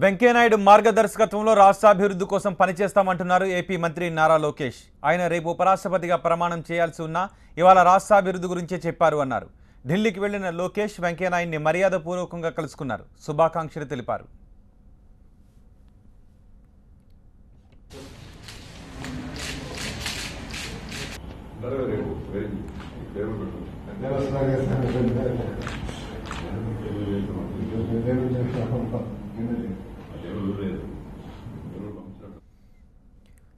వెంకయ్యనాయుడు మార్గదర్శకత్వంలో రాష్ట్రాభివృద్ధి కోసం పనిచేస్తామంటున్నారు ఏపీ మంత్రి నారా లోకేష్. ఆయన రేపు ఉపరాష్ట్రపతిగా ప్రమాణం చేయాల్సి ఉన్నా ఇవాళ రాష్ట్రాభివృద్ధి గురించే చెప్పారు అన్నారు. ఢిల్లీకి వెళ్లిన లోకేష్ వెంకయ్యనాయుడిని మర్యాదపూర్వకంగా కలుసుకున్నారు, శుభాకాంక్షలు తెలిపారు.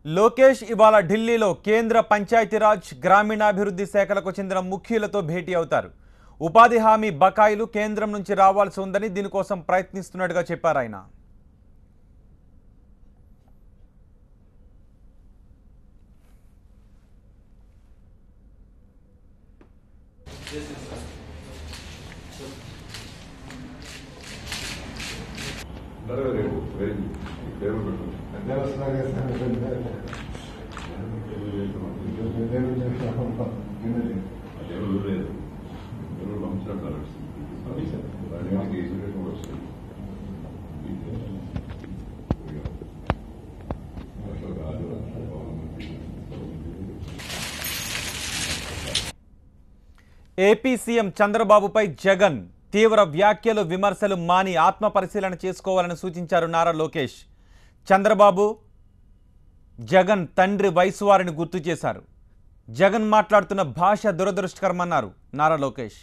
లోకేష్ ఇవాళ ఢిల్లీలో కేంద్ర పంచాయతీరాజ్ గ్రామీణాభివృద్ధి శాఖలకు చెందిన ముఖ్యులతో భేటీ అవుతారు. ఉపాధి హామీ బకాయిలు కేంద్రం నుంచి రావాల్సి ఉందని దీనికోసం ప్రయత్నిస్తున్నట్టుగా చెప్పారు ఆయన. ఏపీ సీఎం చంద్రబాబుపై జగన్ తీవ్ర వ్యాఖ్యలు, విమర్శలు మాని ఆత్మపరిశీలన చేసుకోవాలని సూచించారు నారా లోకేష్. చంద్రబాబు జగన్ తండ్రి వయసు వారిని గుర్తు చేశారు. జగన్ మాట్లాడుతున్న భాష దురదృష్టకరమన్నారు నారా లోకేష్.